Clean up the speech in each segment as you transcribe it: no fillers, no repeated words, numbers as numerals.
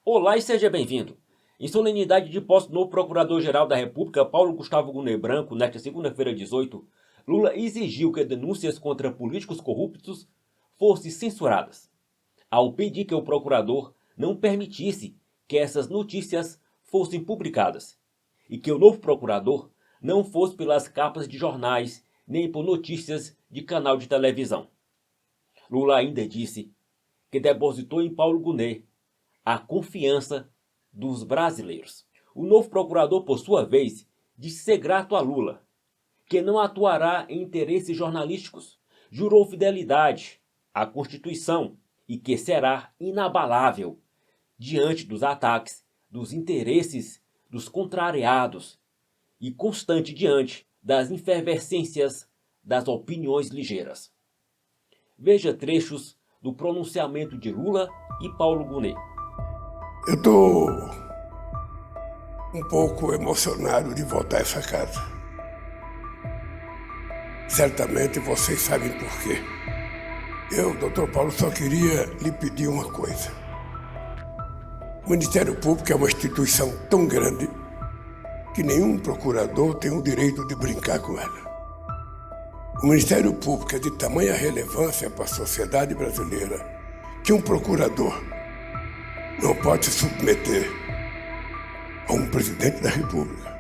Olá e seja bem-vindo. Em solenidade de posse do novo Procurador-Geral da República, Paulo Gustavo Gunê Branco, nesta segunda-feira 18, Lula exigiu que denúncias contra políticos corruptos fossem censuradas, ao pedir que o procurador não permitisse que essas notícias fossem publicadas e que o novo procurador não fosse pelas capas de jornais nem por notícias de canal de televisão. Lula ainda disse que depositou em Paulo Gunê a confiança dos brasileiros. O novo procurador, por sua vez, disse ser grato a Lula, que não atuará em interesses jornalísticos, jurou fidelidade à Constituição e que será inabalável diante dos ataques, dos interesses dos contrariados e constante diante das efervescências das opiniões ligeiras. Veja trechos do pronunciamento de Lula e Paulo Gunê. Eu estou um pouco emocionado de voltar a essa casa. Certamente vocês sabem por quê. Eu, doutor Paulo, só queria lhe pedir uma coisa. O Ministério Público é uma instituição tão grande que nenhum procurador tem o direito de brincar com ela. O Ministério Público é de tamanha relevância para a sociedade brasileira que um procurador não pode se submeter a um presidente da República,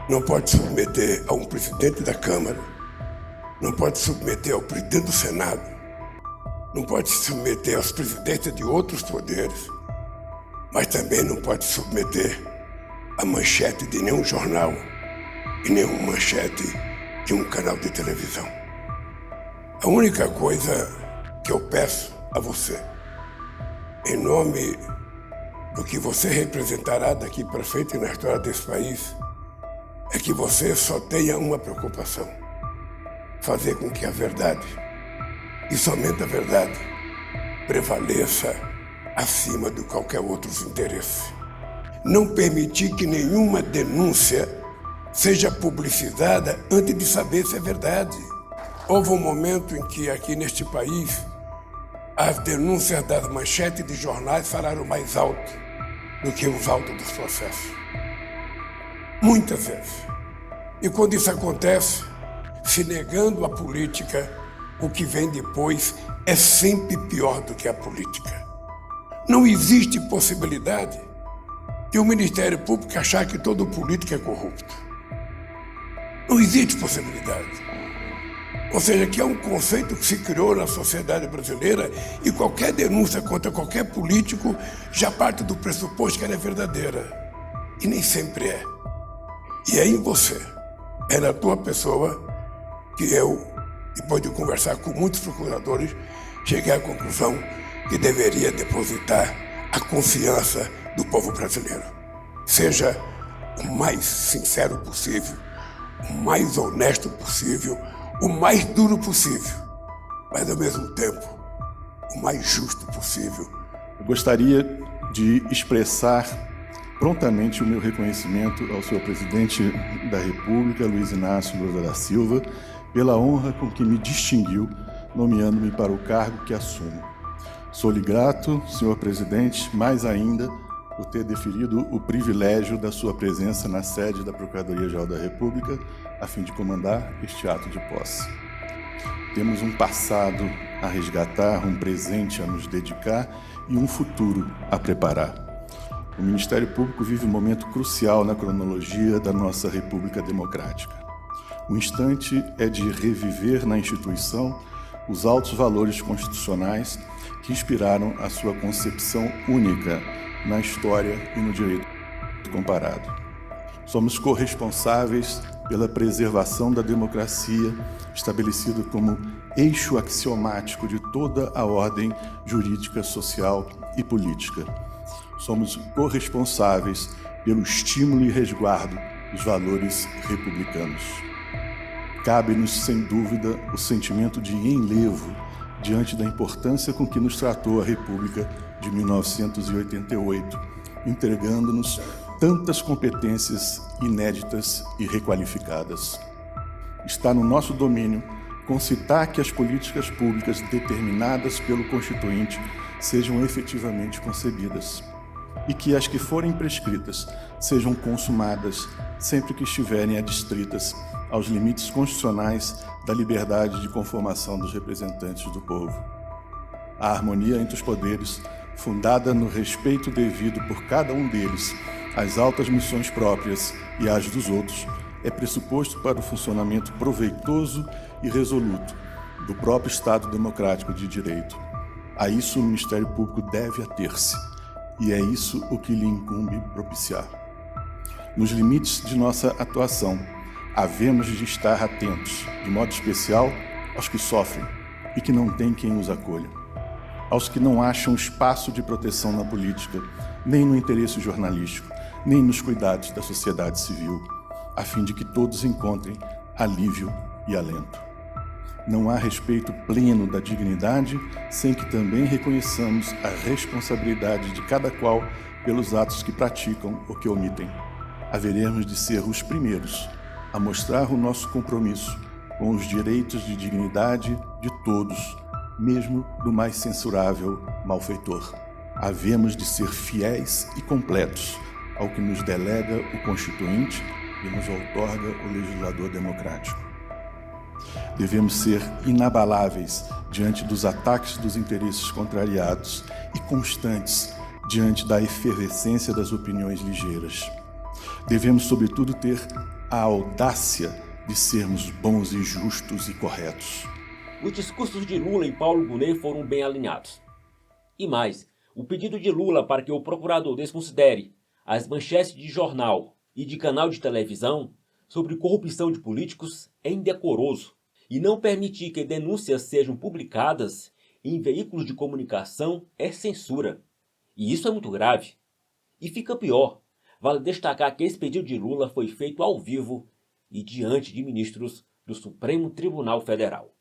não pode se submeter a um presidente da Câmara, não pode se submeter ao presidente do Senado, não pode se submeter aos presidentes de outros poderes, mas também não pode se submeter à manchete de nenhum jornal e nenhuma manchete de um canal de televisão. A única coisa que eu peço a você, em nome do que você representará daqui para frente na história desse país, é que você só tenha uma preocupação: fazer com que a verdade, e somente a verdade, prevaleça acima de qualquer outro interesse. Não permitir que nenhuma denúncia seja publicitada antes de saber se é verdade. Houve um momento em que aqui neste país as denúncias das manchetes de jornais falaram mais alto do que os autos dos processos. Muitas vezes. E quando isso acontece, se negando a política, o que vem depois é sempre pior do que a política. Não existe possibilidade de o Ministério Público achar que todo político é corrupto. Não existe possibilidade. Ou seja, que é um conceito que se criou na sociedade brasileira e qualquer denúncia contra qualquer político já parte do pressuposto que ela é verdadeira. E nem sempre é. E é em você, é na tua pessoa que eu, depois de conversar com muitos procuradores, cheguei à conclusão que deveria depositar a confiança do povo brasileiro. Seja o mais sincero possível, o mais honesto possível, o mais duro possível, mas ao mesmo tempo o mais justo possível. Eu gostaria de expressar prontamente o meu reconhecimento ao senhor presidente da República, Luiz Inácio Lula da Silva, pela honra com que me distinguiu, nomeando-me para o cargo que assumo. Sou-lhe grato, senhor presidente, mais ainda por ter deferido o privilégio da sua presença na sede da Procuradoria-Geral da República, a fim de comandar este ato de posse. Temos um passado a resgatar, um presente a nos dedicar e um futuro a preparar. O Ministério Público vive um momento crucial na cronologia da nossa República Democrática. O instante é de reviver na instituição os altos valores constitucionais que inspiraram a sua concepção única na história e no direito comparado. Somos corresponsáveis pela preservação da democracia, estabelecido como eixo axiomático de toda a ordem jurídica, social e política. Somos corresponsáveis pelo estímulo e resguardo dos valores republicanos. Cabe-nos, sem dúvida, o sentimento de enlevo diante da importância com que nos tratou a República de 1988, entregando-nos tantas competências inéditas e requalificadas. Está no nosso domínio concitar que as políticas públicas determinadas pelo Constituinte sejam efetivamente concebidas. e que as que forem prescritas sejam consumadas sempre que estiverem adstritas aos limites constitucionais da liberdade de conformação dos representantes do povo. A harmonia entre os poderes, fundada no respeito devido por cada um deles às altas missões próprias e às dos outros, é pressuposto para o funcionamento proveitoso e resoluto do próprio Estado democrático de direito. A isso o Ministério Público deve ater-se, e é isso o que lhe incumbe propiciar. Nos limites de nossa atuação, havemos de estar atentos, de modo especial, aos que sofrem e que não têm quem os acolha, aos que não acham espaço de proteção na política, nem no interesse jornalístico, nem nos cuidados da sociedade civil, a fim de que todos encontrem alívio e alento. Não há respeito pleno da dignidade sem que também reconheçamos a responsabilidade de cada qual pelos atos que praticam ou que omitem. Haveremos de ser os primeiros a mostrar o nosso compromisso com os direitos de dignidade de todos, mesmo do mais censurável malfeitor. Havemos de ser fiéis e completos ao que nos delega o Constituinte e nos outorga o legislador democrático. Devemos ser inabaláveis diante dos ataques dos interesses contrariados e constantes diante da efervescência das opiniões ligeiras. Devemos, sobretudo, ter a audácia de sermos bons e justos e corretos. Os discursos de Lula e Paulo Gonet foram bem alinhados. E mais, o pedido de Lula para que o procurador desconsidere as manchetes de jornal e de canal de televisão sobre corrupção de políticos é indecoroso, e não permitir que denúncias sejam publicadas em veículos de comunicação é censura. E isso é muito grave. E fica pior, vale destacar que esse pedido de Lula foi feito ao vivo e diante de ministros do Supremo Tribunal Federal.